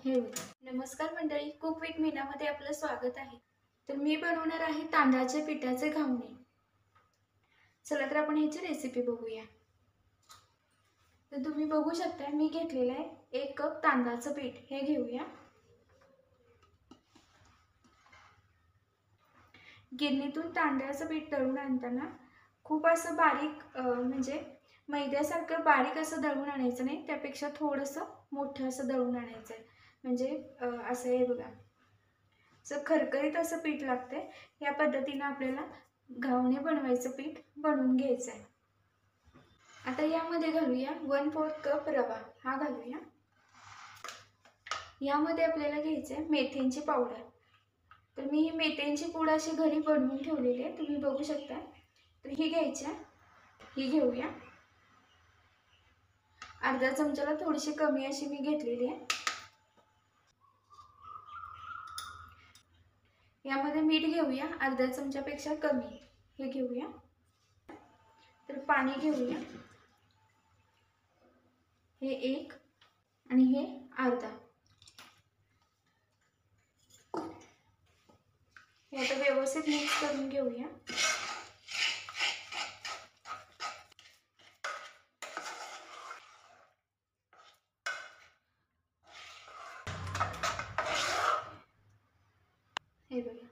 हे नमस्कार मंडळी, कुक विथ मीनामध्ये आपलं स्वागत आहे। तर मी बनवणार आहे तांदळाच्या पिठाचे घावणे। चला तर आपण याची रेसिपी बघूया। तर तुम्ही बघू शकता मी घेतलेलं आहे 1 कप तांदळाचं पीठ। हे घेऊया। गिरणीतून तांदळाचं पीठ दळून आणताना खूप असं बारीक म्हणजे मैद्यासारखं बारीक असं दळून आणायचं नाही, त्यापेक्षा थोडंसं मोठं असं दळून आणायचं आहे। म्हणजे असं हे बघा, जर खरखरीत असं पीठ लागतंय। या पद्धतीने आपल्याला घावणे बनवायचं पीठ बनवून घ्यायचं आहे। आता यामध्ये घालूया 1/4 कप रवा। हा घालूया। यामध्ये आपल्याला घ्यायचं आहे मेथीची पावडर। तर मी ही मेथीची पूड अशी घरी बनवून ठेवलेली आहे, तुम्ही बघू शकता। तर ही घ्यायची आहे, ही घेऊया। अर्धा चमचाला थोडीशी कमी अशी मी घेतलेली आहे। यामध्ये मीठ घेऊया, अर्धा चमचापेक्षा कमी हे घेऊया। तर पाणी घेऊया, हे 1 आणि हे अर्धा। हे आता व्यवस्थित मिक्स करून घेऊया। हे बघा,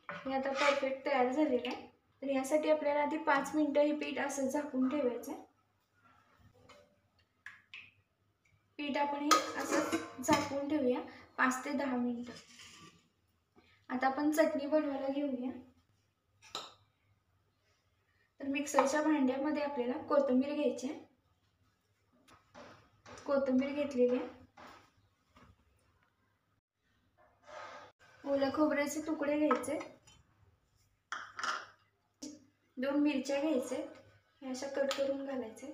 हे आता परफेक्ट तयार झालेलं आहे। तर यासाठी आपल्याला आधी 5 मिनिटं हे पीठ असं झाकून ठेवायचं आहे। पीठ आपण हे असं झाकून ठेवूया 5 ते 10 मिनिटं। आता आपण चटणी बनवायला घेऊया। तर मिक्सरच्या भांड्यामध्ये आपल्याला कोथिंबीर घ्यायची आहे। कोथिंबीर घेतलेली आहे। ओल्या खोबऱ्याचे तुकडे घ्यायचे। 2 मिरच्या घ्यायचे, हे अशा कट करून घालायचे।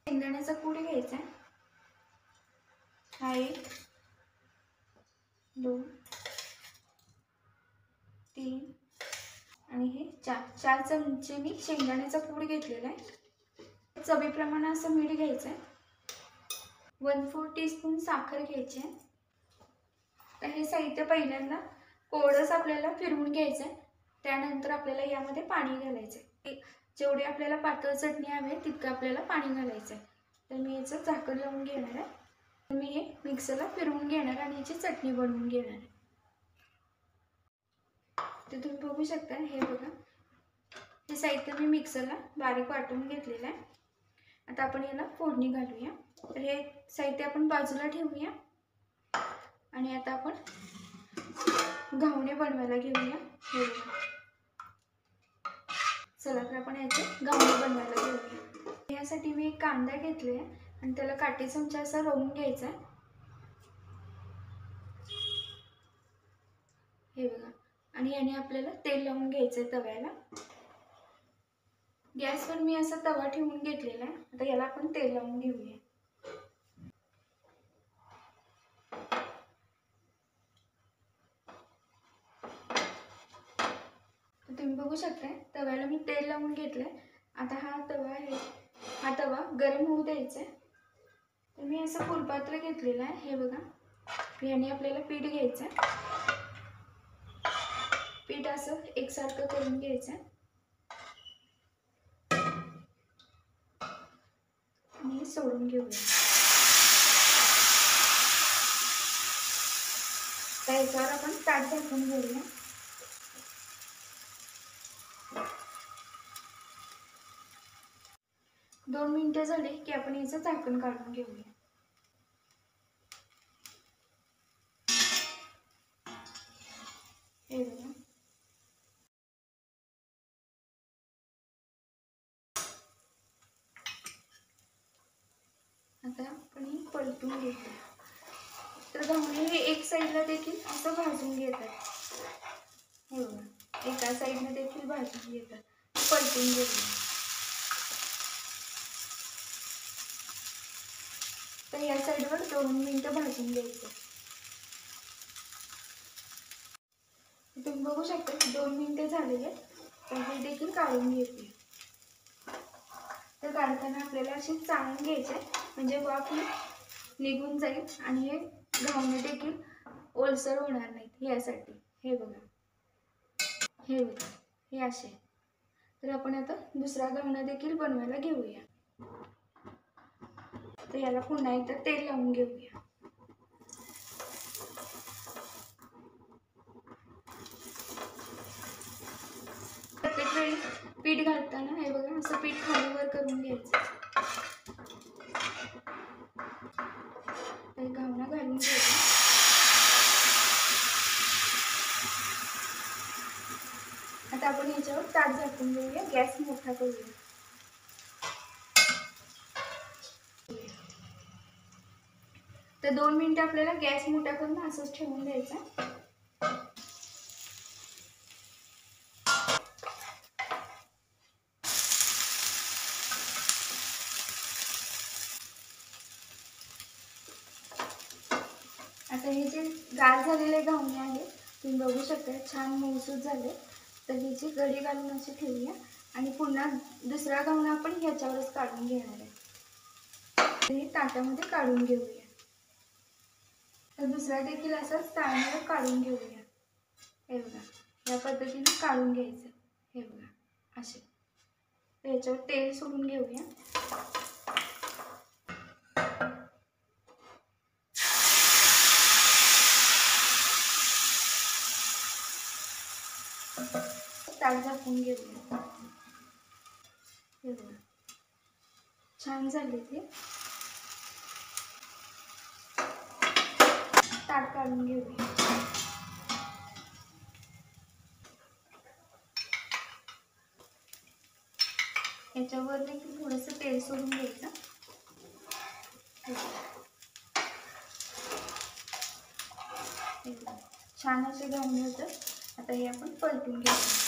शेंगदाण्याचा कूट घ्यायचा, हा 1 2 3 आणि हे 4 चमचे मी शेंगदाण्याचा कूट घेतलेला आहे। चवीप्रमाणे असं मीठ घ्यायचं आहे। 1/4 टीस्पून साखर घ्यायची आहे। तर हे साहित्य पहिल्यांदा कोरडंच आपल्याला फिरवून घ्यायचं आहे, त्यानंतर आपल्याला यामध्ये पाणी घालायचं आहे। जेवढी आपल्याला पातळ चटणी हवी आहे तितकं आपल्याला पाणी घालायचं आहे। तर मी याचं झाकण लावून घेणार आहे। मी हे मिक्सरला फिरवून घेणार आणि याची चटणी बनवून घेणार आहे। तर तुम्ही बघू शकता, हे बघा, हे साहित्य मी मिक्सरला बारीक वाटून घेतलेलं आहे। आता आपण याला फोडणी घालूया। तर हे साहित्य आपण बाजूला ठेवूया आणि आता आपण घावणे बनवायला घेऊया। हे बघा, चला तर आपण याचे घावणे बनवायला घेऊया। यासाठी मी एक कांदा घेतले आणि त्याला काठी चमचा असा रोवून घ्यायचा आहे। हे बघा, आणि याने आपल्याला तेल लावून घ्यायचं आहे तव्याला। गॅसवर मी असा तवा ठेवून घेतलेला आहे। आता याला आपण तेल लावून घेऊया। तुम्ही बघू शकता तव्याला मी तेल लावून घेतलंय। आता हा तवा गरम होऊ द्यायचा आहे। तर मी असं फुलपात्र घेतलेलं आहे। हे बघा, याने आपल्याला पीठ घ्यायचं आहे। पीठ असं एकसारखं करून घ्यायचं आहे आणि सोडून घेऊया। याच्यावर आपण ताट झाकून घेऊया। दोन मिनिटं झाली की आपण याचं झाकण काढून घेऊया। हे बघा, आता आपण हे परतून घेऊया। तर घावणे हे एक साईडला देखील असं भाजून घेतात। हे बघा, एका साईडने देखील भाजून घेतात, परतून घेऊया। आता या साईडवर 2 मिनिटं भाजून घ्यायचं. तुम्ही बघू शकता 2 मिनिटं झालेले, तर हे देखील काढून घेते. तर काढताना आपल्याला असे चाळून घ्यायचे, म्हणजे वाफ निघून जाईल आणि हे घावणे देखील ओलसर होणार नाहीत यासाठी. हे बघा, हे बघा, हे असे. तर आपण आता दुसरा घावणा देखील बनवायला घेऊया. तर याला पुन्हा एकदा तेल लावून घेऊया. प्रत्येक वेळी पीठ घालताना हे बघा असं पीठ खाली वर करून घ्यायचं. घावणा घालून घ्यायचा. आता आपण याच्यावर ताट झाकून घेऊया. गॅस मोठा करूया. तर 2 मिनिटं आपल्याला गॅस मोठा करून असंच ठेवून द्यायचा. आता हे जे गार झालेले घावणे आहेत तुम्ही बघू शकता, छान मऊसूत झाले. तर ह्याची घडी घालून अशी ठेवूया आणि पुन्हा दुसरा घावणा आपण ह्याच्यावरच काढून घेणार आहे. हे ताटामध्ये काढून घेऊया. तर दुसरा देखील असंच ताटावर काढून घेऊया. हे बघा, या पद्धतीने काढून घ्यायचं. हे बघा असे. तर याच्यावर तेल सोडून घेऊया. ताट झाकून घेऊया. हे बघा छान झाले ते. ताट काढून घेऊया. याच्यावर देखील थोडंसं तेल सोडून घ्यायचं. छान असे घावणे होतात. आता हे आपण पलटून घेऊया.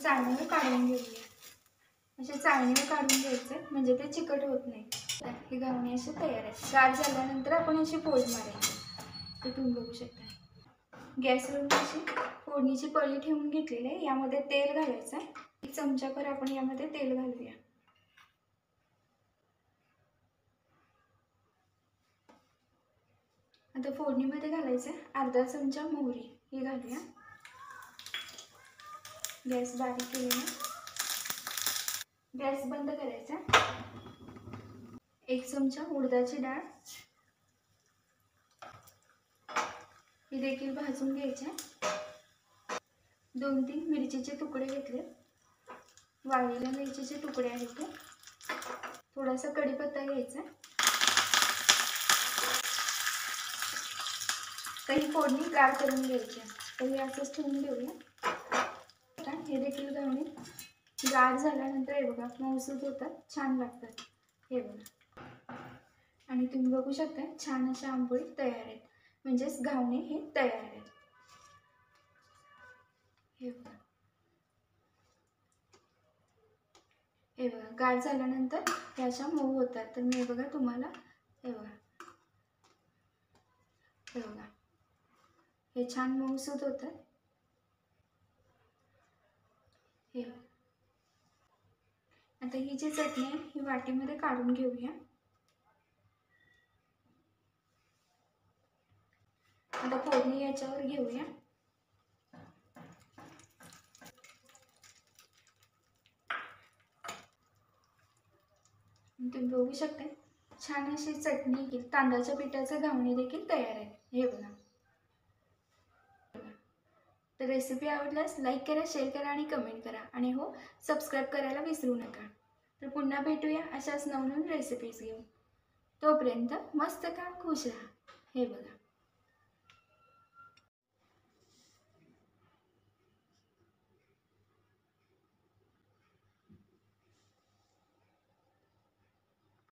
चाळणीवर काढून घेऊया. असे चाळणीवर काढून घ्यायचे म्हणजे ते चिकट होत नाही. हे घावणे असे तयार आहेत. गार झाल्यानंतर आपण अशी पोळी मारायची. ते तुम्ही बघू शकता. गॅसवर अशी फोडणीची पळी ठेवून घेतलेली आहे. यामध्ये तेल घालायचं आहे. 1 चमचाभर आपण यामध्ये तेल घालूया. आता फोडणीमध्ये घालायचं आहे अर्धा चमचा मोहरी. ही घालूया. गॅस बारीक केलेला. गॅस बंद करायचा. 1 चमचा उडदाची डाळ ही देखील भाजून घ्यायची. 2-3 मिरचीचे तुकडे घेतले. वाळलेल्या मिरचीचे तुकडे आहेत ते. थोडासा कढीपत्ता घ्यायचा. तर ही फोडणी गार करून घ्यायची. तर हे असंच ठेवून देऊया. हे देखील घावणे गार झाल्यानंतर हे बघा मऊसूत होतात, छान लागतात. हे बघा आणि तुम्ही बघू शकता छान अशा आंबोळी तयार आहेत. म्हणजेच घावणे हे तयार आहेत. हे बघा, हे बघा गार झाल्यानंतर हे अशा मऊ होतात. तर मी बघा तुम्हाला हे बघा, हे बघा हे छान मऊसूत होतात. हे आता ही जी चटणी आहे ही वाटीमध्ये काढून घेऊया. आता फोडणी याच्यावर घेऊया. तुम्ही बघू शकता छान अशी चटणी तांदळाच्या पिठाचे घावणे देखील तयार आहेत. हे बघा. तर रेसिपी आवडल्यास लाईक करा, शेअर करा आणि कमेंट करा. आणि हो, सबस्क्राईब करायला विसरू नका. तर पुन्हा भेटूया अशाच नवनवीन रेसिपीज घेऊन. तोपर्यंत मस्त खा, खुश राहा. हे बघा.